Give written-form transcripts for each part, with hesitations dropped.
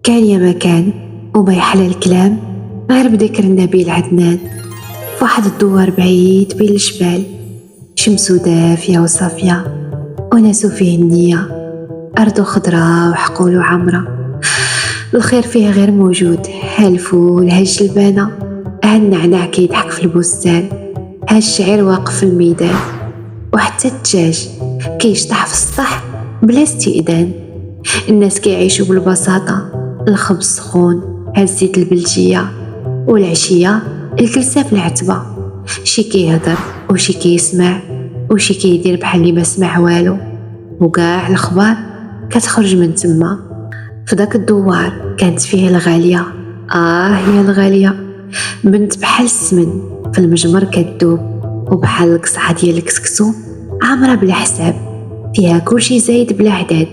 كان يا مكان وما يحلى الكلام غير بذكر نبيل عدنان. فواحد الدوار بعيد بين الجبال، شمس دافية وصافية وناس فيه النية، أرض خضراء وحقول عمرة، الخير فيه غير موجود. ها الفول، ها الجلبانة، ها النعناع كيضحك في البستان، ها الشعير واقف في الميدان، وحتى الدجاج كيشطح في السطح بلا استئذان. الناس كيعيشوا بالبساطة، الخبز سخون، ها الزيت البلدية، والعشية الجلسة في العتبة. شي كيهضر وشي كيسمع وشي كيدير بحال اللي ما سمع والو، وكاع الأخبار كتخرج من تما. في داك الدوار كانت فيه الغالية، يا الغالية، بنت بحال السمن في المجمر كدوب، وبحال القصعة ديال الكسكسو عامرة بلا حساب، فيها كلشي زايد بلا عداد،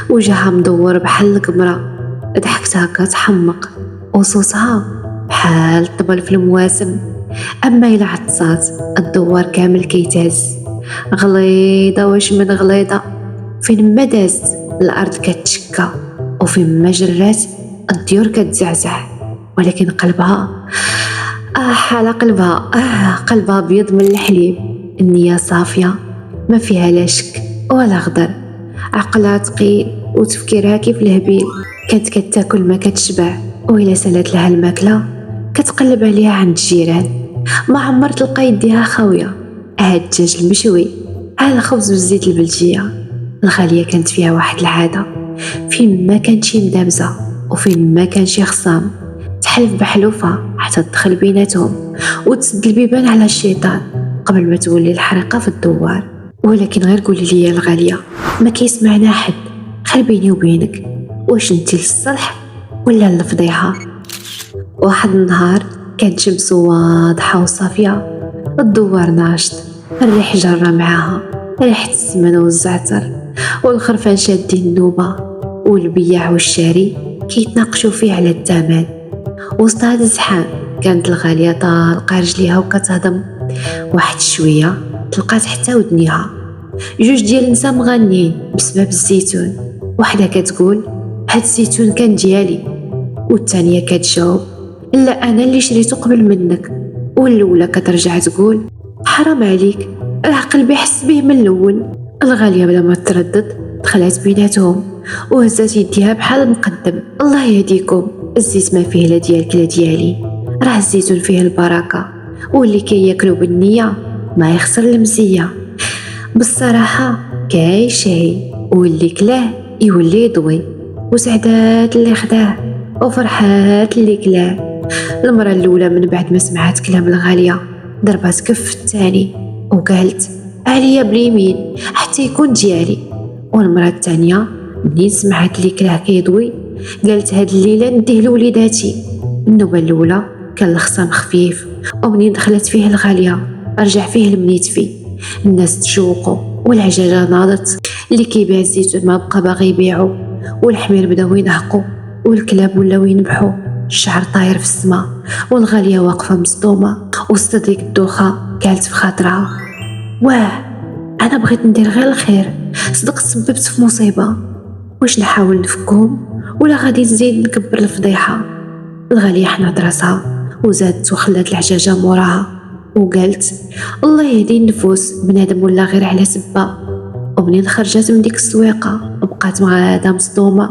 وجهها مدور بحال القمرة، ضحكتها كتحمق وصوتها بحال الطبل في المواسم. أما إلا عطسات الدوار كامل كيتهز، غليظة واش من غليظة، فين ما دازت الأرض كتشكى، وفين ما جرات الديور كتزعزع. ولكن قلبها على قلبها، قلبها بيض من الحليب، النية صافية ما فيها لا شك ولا غدر، عقلها ثقيل وتفكيرها كيف الهبيل. كانت كتاكل ما كتشبع، وإلا سالت لها الماكلة كتقلب عليها عند الجيران، ما عمر تلقى يديها خاوية. الدجاج المشوي، الخبز بالزيت البلدية. الغالية كانت فيها واحد العادة، فين ما كانت شي مدابزة وفين ما كان شي خصام تحلف بحلوفة حتى تدخل بيناتهم وتسد البيبان على الشيطان قبل ما تولي الحريقة في الدوار. ولكن غير قولي لي يا الغالية، ما كيسمعنا حد غير بيني وبينك، واش انتي للصلح ولا للفضيحة؟ واحد النهار كانت شمس واضحة وصافية، الدوار ناشط، الريح جرة معاها ريحة السمن والزعتر، والخرفان شادين النوبة، والبياع والشاري كيتناقشوا فيه على الثمن. وسط هذا الزحام كانت الغالية طالقة رجليها وكتهضم. واحد شوية تلقات حتى ودنيها جوج ديال النساء مغنيين بسبب الزيتون، وحدة كتقول هاد الزيتون كان ديالي، والثانية كتجاوب لا أنا اللي شريته قبل منك، والأولى كترجع تقول حرام عليك، راه قلبي حس به من الأول. الغالية بلا ما تردد دخلت بيناتهم وهزات يديها بحال المقدم. الله يهديكم، الزيت ما فيه لا ديالك لا ديالي، راه الزيتون فيه البركة، واللي كياكلو بالنية ما يخسر المزية. بالصراحة كاين شيء واللي كلاه يولي يضوي، وسعدات اللي خداه وفرحات اللي كلاه. المرة الأولى من بعد ما سمعت كلام الغالية ضربات كف الثاني وقالت عليا باليمين حتى يكون ديالي. والمرة الثانية منين سمعت اللي كلاه كيضوي قالت هاد الليلة نديه لوليداتي. النوبة الأولى كان الخصام خفيف، ومنين دخلت فيه الغالية رجع فيه المنيت فيه. الناس تشوقوا والعجاجة ناضت، اللي كيبيع الزيتون ما بقى باغي يبيعو، والحمير بداو ينهقوا، والكلاب ولاو ينبحوا، الشعر طاير في السما، والغالية واقفة مصدومة وسط ديك الدوخة. قالت في خاطرها واه، أنا بغيت ندير غير الخير، صدق تسببت في مصيبة، واش نحاول نفكهم ولا غادي نزيد نكبر الفضيحة؟ الغالية حنات راسها وزادت وخلات العجاجة موراها وقالت الله يهدي النفوس، بنادم ولا غير على سبة. ومنين خرجت من ديك السويقة بقات مغادا مصدومة،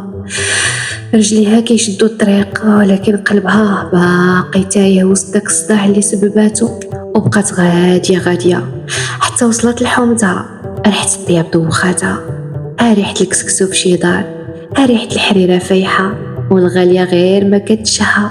رجليها كيشدوا الطريق، ولكن قلبها باقي تايه وسط داك الصداع اللي سبباتو. وبقات غادية حتى وصلت لحومتها، ريحة الطياب دوخاتها، ريحة الكسكسو في شي دار، ريحة الحريرة فايحة. والغالية غير ما كتشها،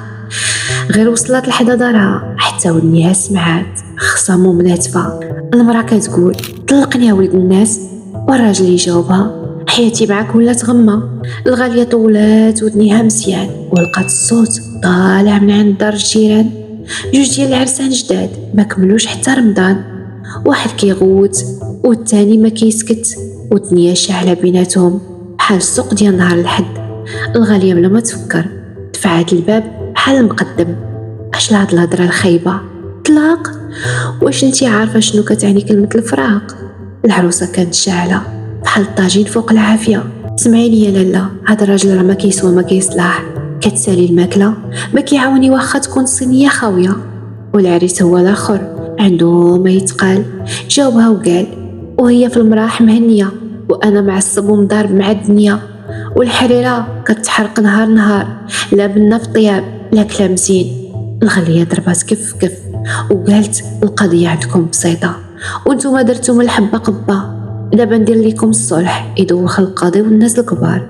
غير وصلت لحدا دارها حتى ودنيها سمعات خصامو مناتفة. المرأة كتقول طلقني يا ولد الناس، والراجل يجاوبها حياتي معاك ولا تغمى. الغالية طولات ودنيها مزيان ولقات الصوت طالع من عند دار الجيران، جوج ديال العرسان جداد ما كملوش حتى رمضان، واحد كيغوت والثاني ما كيسكت، والدنيا شاعلة بيناتهم بحال السوق ديال نهار الحد. الغالية بلا ما تفكر دفعت الباب بحال المقدم. اش لهاد الهضره الخايبه؟ طلاق؟ واش انتي عارفه شنو كتعني كلمه الفراق؟ العروسه كانت شاعله بحال الطاجين فوق العافيه. سمعيني يا لاله، هذا الراجل راه ما كيسوى ما كيصلح، كتسالي الماكلة ما كيعاوني واخا تكون الصينية خاوية. والعريس هو الاخر عنده ما يتقال، جاوبها وقال وهي في المراح مهنية وانا معصب ومضارب مع الدنيا، والحريرة كتحرق نهار نهار، لا بنا في الطياب لا كلام زين. الغالية ضربات كف كف وقالت القضية عندكم بسيطة وانتم درتم الحبة قبة، دابا ندير لكم الصلح يدوخ القاضي والناس الكبار.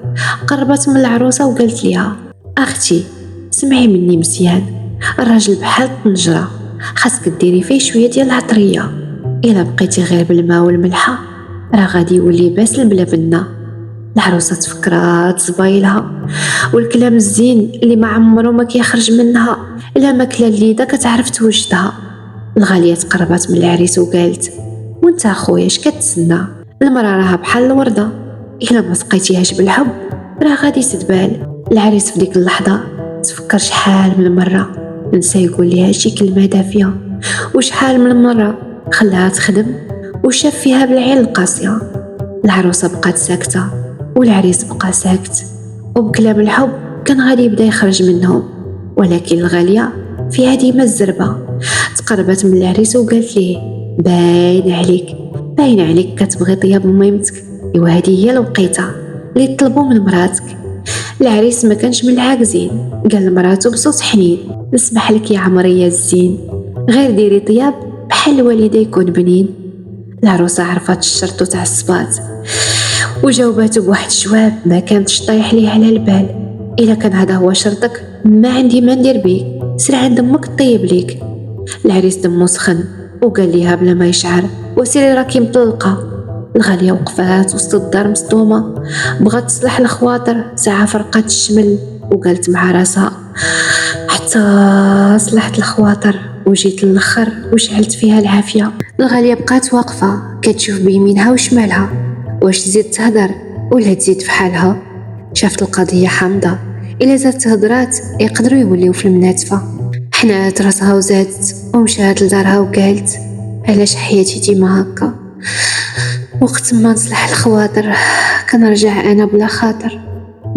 قربت من العروسة وقالت ليها اختي سمعي مني مزيان، الراجل بحال الطنجرة خاصك ديري فيه شوية ديال العطرية، الا بقيتي غير بالماء والملحة راه غادي يولي باسل بلا بنة. العروسة تفكرات زبايلها والكلام الزين اللي ما عمره ما كيخرج منها الا ماكله الليده كتعرف توجدها. الغالية تقربت من العريس وقالت وانت اخويا اش كتسنى؟ المراه راها بحال الوردة، الا ما سقيتيهاش بالحب راه غادي تدبال. العريس في ديك اللحظة تفكر شحال من مرة نسى يقول ليها شي كلمة دافية، وشحال من مرة خلاها تخدم وشاف فيها بالعين القاسية. العروسة بقات ساكتة والعريس بقى ساكت، وبكلام الحب كان غادي يبدا يخرج منهم. ولكن الغالية فيها ديما الزربة تقربت من العريس وقالت ليه باين عليك كتبغي طياب ميمتك، ايوا هذه هي الوقيته اللي طلبوا من مراتك. العريس ما كانش من العاجزين، قال لمراتو بصوت حنين نسمح لك يا عمرية الزين، غير ديري طياب بحال الوالده يكون بنين. العروسة عرفت الشرط وتعصبات وجاوباتو بواحد الجواب ما كانتش طايح ليه على البال، الا كان هذا هو شرطك ما عندي ما ندير بيك، سير عند امك طيب ليك. العريس دمو سخن وقال ليها بلا ما يشعر وسيري راكي مطلقه. الغالية وقفات وسط الدار مصدومة، بغات تصلح الخواطر ساعة فرقات الشمل وقالت مع راسها حتى صلحت الخواطر وجيت للخر وشعلت فيها العافية. الغالية بقات واقفة كتشوف بيمينها وشمالها، واش تزيد تهدر ولا تزيد في حالها؟ شافت القضية حامضة، إلا زادت هضرات يقدروا يوليو في المناتفة. حنات راسها وزادت ومشات لدارها وقالت علاش حياتي ديما هكا؟ وقت ما نصلح الخواطر كنرجع انا بلا خاطر.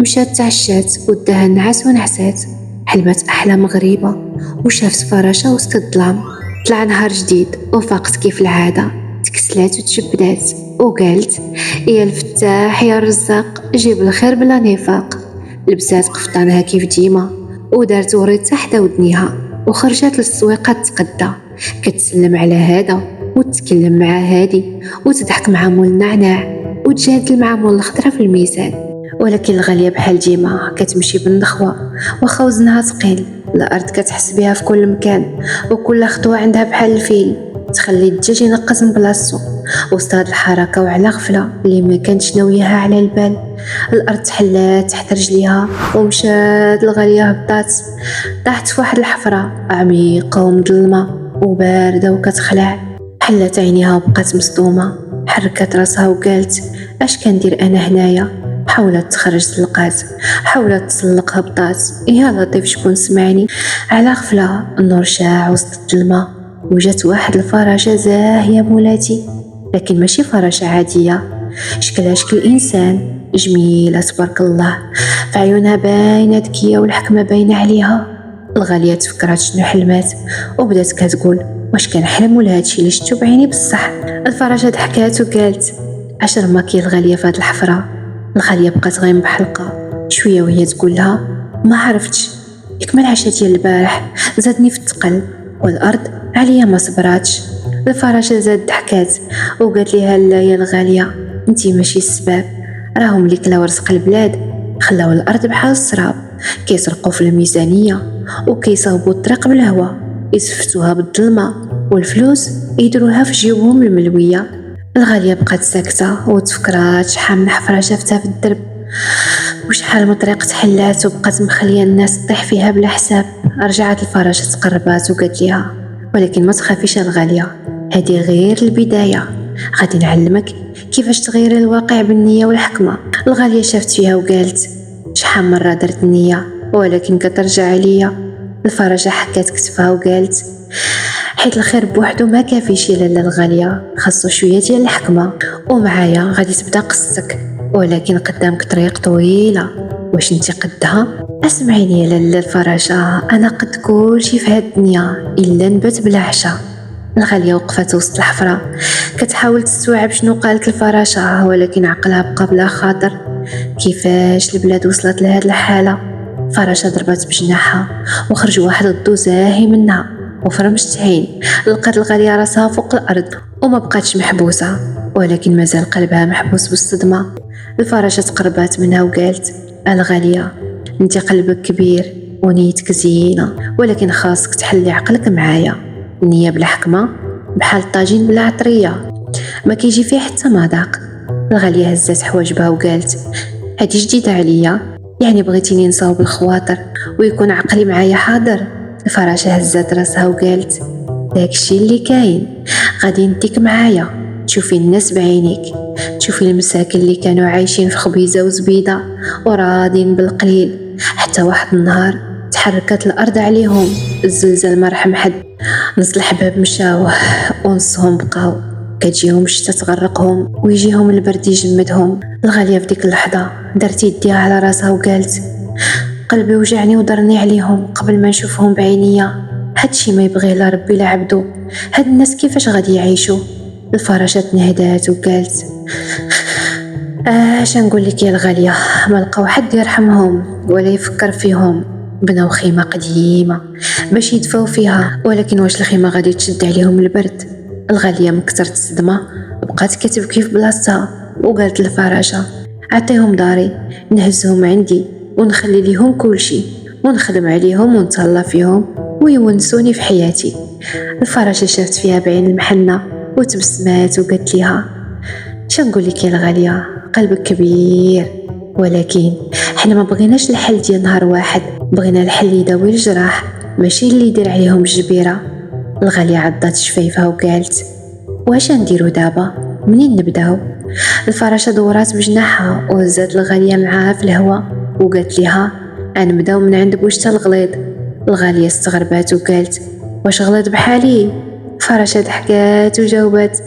مشات تعشات وداها النعاس ونعسات، حلمت احلام غريبه وشافت فراشه وسط الظلام. طلع نهار جديد وفاقت كيف العاده، تكسلات وتشبدات وقالت يا الفتاح يا الرزاق جيب الخير بلا نفاق. لبسات قفطانها كيف ديما ودارت وريتها حدا ودنيها وخرجت للسويقه تتقدى، كتسلم على هذا وتتكلم مع هادي وتضحك مع مول النعناع وتجادل مع مول الخضره في الميزان. ولكن الغالية بحال ديما كتمشي بالنخوة واخا وزنها ثقيل، الارض كتحس بها في كل مكان وكل خطوه عندها بحال الفيل تخلي الدجاج ينقز من بلاصتو. وسط هاد الحركه وعلى غفله اللي ما كانتش ناوياها على البال، الارض تحلات تحت رجليها ومشات الغالية هبطات، طاحت في واحد الحفره عميقه ومظلمه وبارده وكتخلع. حلت عينيها وبقات مصدومه، حركت راسها وقالت اش كندير انا هنايا؟ حاولت تخرج سلقات، حاولت تسلق هبطات، يا لطيف شكون سمعني. على غفله النور شاع وسط الظلمه وجات واحد الفراشه زاهيه مولاتي، لكن ماشي فراشه عاديه، شكلها شكل انسان جميله تبارك الله، في عيونها باينه ذكيه والحكمه باينه عليها. الغاليه تفكرات شنو حلمات وبدات كتقول واش كان حلم ولا هادشي اللي شفتو بعيني بصح. الفراشه ضحكات وقالت 10 ماكي الغاليه في هاد الحفره. الغاليه بقات غيم بحلقه شويه وهي تقول لها ما عرفتش يكمل العشاء ديال البارح زادني في الثقل والارض عليا ما صبراتش. الفراشه زاد ضحكات وقالت لها لا يا الغاليه انتي ماشي السبب، راهم اللي كلاو رزق البلاد خلاو الارض بحال السراب، كيسرقوا في الميزانيه وكيصاوبوا الطريق بالهوا، يزفتوها بالظلمه والفلوس يدروها في جيوبهم الملويه. الغاليه بقات ساكته وتفكرات شحال من حفره شافتها في الدرب وشحال من طريق تحلات وبقات مخليه الناس تطيح فيها بلا حساب. رجعت الفراشه تقربات وقالت ليها ولكن ما تخافيش الغاليه، هذه غير البدايه، غادي نعلمك كيفاش تغيري الواقع بالنيه والحكمه. الغاليه شافت فيها وقالت شحال مره درت النيه ولكن كترجع عليا. الفراشه حكات كتفها وقالت حيت الخير بوحدو ما كافيش يا لاله الغاليه، خاصو شويه ديال الحكمه، ومعايا غادي تبدا قصتك ولكن قدامك طريق طويله. واش انت قدها؟ اسمعيني يا لاله الفراشة، انا قد كلشي في هاد الدنيا الا نبات بلا عشاء. الغالية وقفت وسط الحفرة كتحاول تستوعب شنو قالت الفراشة، ولكن عقلها بقى بلا خاطر. كيفاش البلاد وصلت لهاد الحالة؟ الفراشة ضربت بجناحها وخرج واحد الضو زاهي منها، وفرمشت عين لقات الغالية راسها فوق الأرض وما بقاتش محبوسة، ولكن مازال قلبها محبوس بالصدمة. الفراشة تقربات منها وقالت: الغالية، انت قلبك كبير ونيتك زينة، ولكن خاصك تحلي عقلك معايا. النية بلا حكمة بحال الطاجين بلا عطرية، ما كيجي فيه حتى مذاق. الغالية هزات حواجبها وقالت: هادي جديدة عليا، يعني بغيتيني نصاوب الخواطر ويكون عقلي معايا حاضر؟ الفراشة هزات راسها وقالت: داكشي اللي كاين، غادي نديك معايا تشوفي الناس بعينيك، تشوفي المساكن اللي كانوا عايشين في خبيزة وزبيدة وراضين بالقليل، حتى واحد النهار تحركت الأرض عليهم، الزلزال ما رحم حد، نص الحباب مشاوه ونصهم بقاو، كتجيهم الشتا تغرقهم ويجيهم البرد يجمدهم. الغالية في ديك اللحظة دارت يديها على راسها وقالت: قلبي وجعني وضرني عليهم قبل ما نشوفهم بعينيا، هادشي ما يبغيه لا ربي لا عبدو، هاد الناس كيفاش غادي يعيشوا؟ الفراشة تنهدات وقالت: اش نقول لك يا الغالية، ما لقاو حد يرحمهم ولا يفكر فيهم، بناو خيمة قديمة باش يدفاو فيها، ولكن واش الخيمة غادي تشد عليهم البرد؟ الغالية من كثرة الصدمة بقات كتبكي في بلاصتها وقالت للفراشة: عطيهم داري نهزهم عندي ونخلي ليهم كلشي ونخدم عليهم ونتهلا فيهم ويونسوني في حياتي. الفراشة شافت فيها بعين المحنة وتبسمات وقالت ليها: شنقول لك يا الغالية، قلبك كبير، ولكن حنا ما بغيناش الحل ديال نهار واحد، بغينا الحل يداوي الجراح ماشي اللي يدير عليهم الجبيرة. الغالية عضات شفايفها وقالت: واش نديرو دابا، منين نبداو؟ الفراشة دورات بجناحها وهزات الغالية معاها في الهواء وقالت لها: غنبداو من عند بوشتا الغليظ. الغالية استغربات وقالت: واش غلط بحالي؟ الفراشة ضحكات وجاوبات: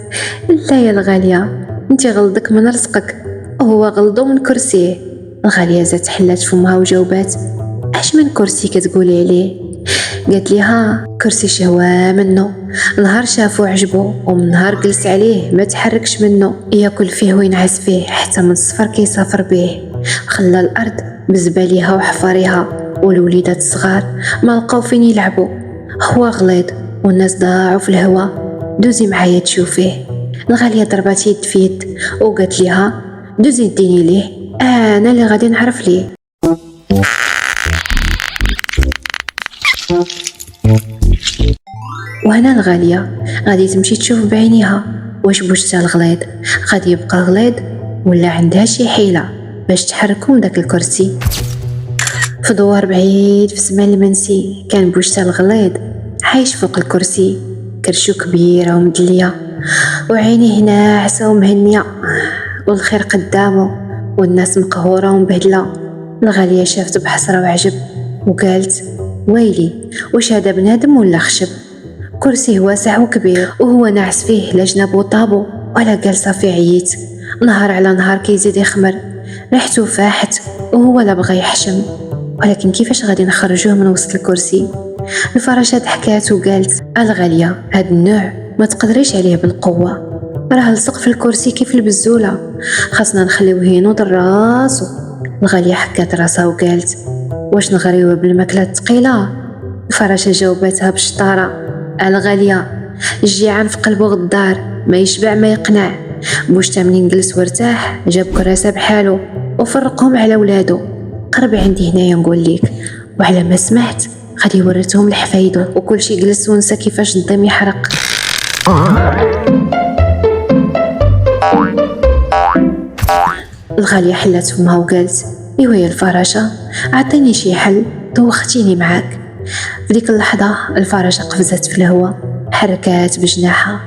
لا يا الغالية، انت غلطك من رزقك وهو غلطو من كرسيه. الغالية زات حلات فمها وجاوبات: اش من كرسي كتقولي عليه؟ قالت ليها: كرسي شهوة منه، نهار شافو عجبو ومن نهار جلس عليه ما تحركش منه، ياكل فيه وينعس فيه حتى من السفر كيسافر به، خلى الارض بزباليها وحفاريها والوليدات الصغار ما لقاو فين يلعبوا، هو غليظ والناس ضاعوا في الهوا، دوزي معايا تشوفيه. الغالية ضربات يد في يد وقالت ليها: دوزي ديني ليه، انا اللي غادي نعرف ليه. وهنا الغالية غادي تمشي تشوف بعينيها واش بوشتا الغليظ غادي يبقى غليظ ولا عندها شي حيلة باش تحركو من داك الكرسي. في دوار بعيد في السماء المنسي كان بوشتا الغليظ عايش فوق الكرسي، كرشو كبيرة ومدلية وعينيه ناعسة ومهنية والخير قدامه والناس مقهورة ومبهدلة. الغالية شافت بحسرة وعجب وقالت: ويلي، واش هذا بنادم ولا خشب؟ كرسيه واسع وكبير وهو ناعس فيه لا جناب وطابو ولا جالسة فيه عييت، نهار على نهار كيزيد يخمر، ريحته فاحت وهو لا بغى يحشم، ولكن كيفاش غادي نخرجوه من وسط الكرسي؟ الفراشة ضحكات وقالت: الغالية، هاد النوع ما تقدريش عليه بالقوة، راه لصق في الكرسي كيف البزولة، خاصنا نخليوه ينوض راسو. الغالية حكات راسها وقالت: واش نغريوه بالماكلة الثقيلة؟ الفراشة جاوبتها بشطارة: الغالية، الجيعان في قلبه غدار، ما يشبع ما يقنع، بوشتا منين جلس وارتاح جاب كراسة بحالو وفرقهم على ولادو. قربي عندي هنايا نقول ليك، وعلى ما سمعت غادي وريتهم الحفايدو وكل شي جلس ونسى كيفاش الضيم يحرق. الغالية حلات فمها وقالت: ايوا يا الفراشة، عطيني شي حل، دوختيني معاك. في ديك اللحظة الفراشة قفزت في الهواء، حركات بجناحها،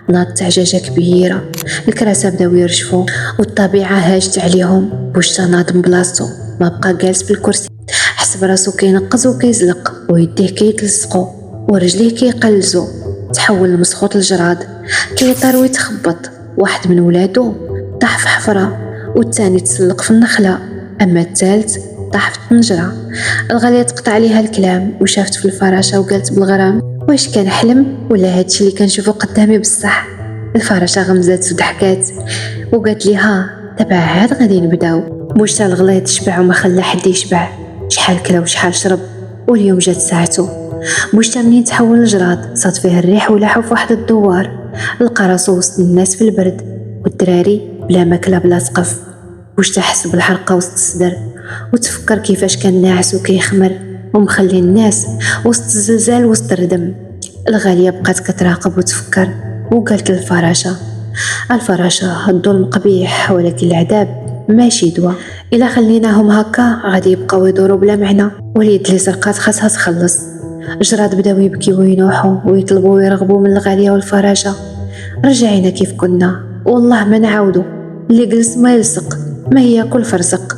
ناضت عجاجة كبيرة، الكراسة بداو يرجفوا والطبيعة هاجت عليهم. بوشتا ناض من بلاصتو ما بقى جالس في الكرسي، حس براسو كينقز وكيزلق ويديه كيتلصقو ورجليه كيقلزو، تحول لمسخوط الجراد كيطير ويتخبط. واحد من ولادو طاح في حفرة والثاني تسلق في النخلة، اما الثالث طاح في الطنجرة. الغالية تقطع عليها الكلام وشافت في الفراشة وقالت بالغرام: واش كان حلم ولا هادشي اللي كنشوفو قدامي بصح؟ الفراشة غمزات وضحكات وقالت ليها: دابا عاد غادي نبداو. بوشتا الغليظ شبع وما خلى حد يشبع، شحال كلا وشحال شرب واليوم جات ساعته. بوشتا منين تحول لجراد صاد فيه الريح ولاحو في واحد الدوار، لقى راسو وسط الناس في البرد والدراري بلا ماكله بلا سقف. بوشتا حس بالحرقه وسط الصدر وتفكر كيفاش كان ناعس وكيخمر ومخلي الناس وسط الزلزال وسط الردم. الغالية بقات كتراقب وتفكر وقالت للفراشة: الفراشة الظلم قبيح ولكن العذاب ماشي دواء، إلا خليناهم هكا غادي يبقاو يدوروا بلا معنى واليد اللي سرقات خاصها تخلص. الجراد بداو يبكيو وينوحوا ويطلبوا ويرغبوا من الغالية والفراشة: رجعينا كيف كنا والله ما نعاودو، اللي جلس ما يلصق ما هي كل فرزق.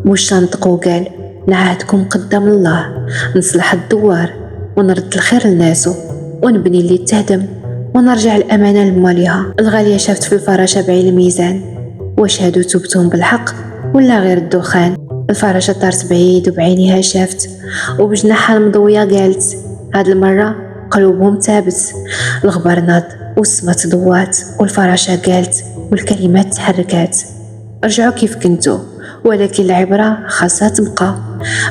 واش نطق وقال: نعهدكم قدام الله نصلح الدوار ونرد الخير لناسو ونبني اللي تهدم ونرجع الأمانة لماليها. الغالية شافت في الفراشة بعين الميزان، واش هادو توبتهم بالحق ولا غير الدخان؟ الفراشة طارت بعيد وبعينيها شافت وبجناحها المضوية قالت: هاد المرة قلوبهم تابت. الغبار ناض والسما تضوات والفراشة قالت والكلمات تحركات: رجعوا كيف كنتو ولكن العبرة خاصها تبقى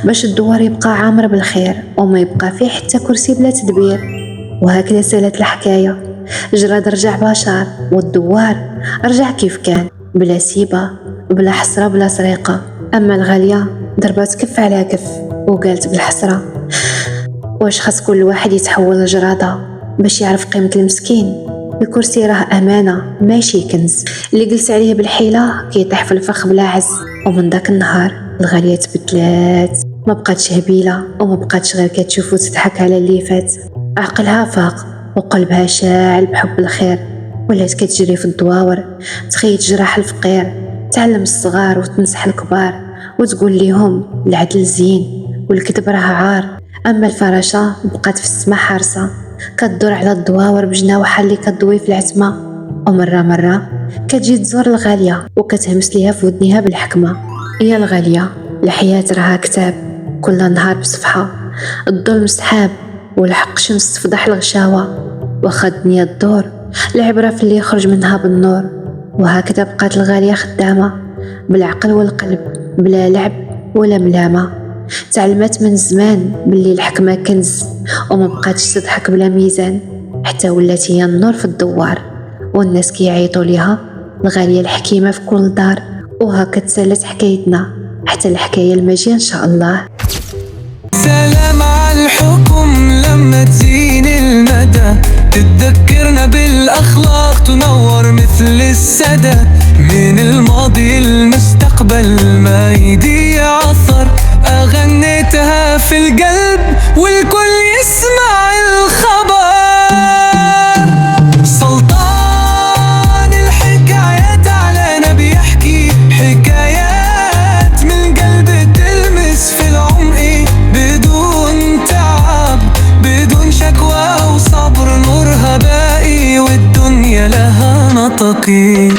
باش الدوار يبقى عامر بالخير وما يبقى فيه حتى كرسي بلا تدبير. وهكذا سالت الحكاية. الجراد رجع بشار والدوار رجع كيف كان، بلا سيبة بلا حسرة بلا سرقة. أما الغالية ضربات كف على كف وقالت بالحسرة: واش خاص كل واحد يتحول لجرادة باش يعرف قيمة المسكين؟ الكرسي راه أمانة ماشي كنز، اللي جلس عليه بالحيلة كيطيح في الفخ بلا عز. ومن داك النهار الغالية تبدلات، ما بقاتش هبيلة وما بقاتش غير كتشوف وتضحك على اللي فات. عقلها فاق وقلبها شاعل بحب الخير، ولات كتجري في الدواور تخيط جراح الفقير، تعلم الصغار وتنصح الكبار وتقول ليهم العدل زين والكذب راه عار. أما الفراشة بقات في السما حارسة كتدور على الدواور بجناوحها اللي كتضوي في العتمة، ومرة مرة كتجي تزور الغالية وكتهمس ليها في ودنها بالحكمة: يا الغالية الحياة راها كتاب كل نهار بصفحة، الظلم سحاب والحق شمس تفضح الغشاوة، واخا الدنيا الدور العبرة في اللي يخرج منها بالنور. وهكذا بقات الغالية خدامة بالعقل والقلب بلا لعب ولا ملامة. تعلمت من زمان باللي الحكمة كنز وما بقاتش تضحك بلا ميزان، حتى ولات هي النور في الدوار والناس كيعيطوا ليها الغالية الحكيمة في كل دار. وهكا تسالت حكايتنا حتى الحكاية الماجية إن شاء الله. سلام على الحكم لما تزين المدى، تتذكرنا بالأخلاق تنور مثل السدى، من الماضي المستقبل ما يضيع أثر، أغنيتها في القلب والكل يسمع الخبر. سلطان الحكايات علينا بيحكي حكايات من قلب تلمس في العمق بدون تعب بدون شكوى وصبر، نورها باقي والدنيا لها نطقي.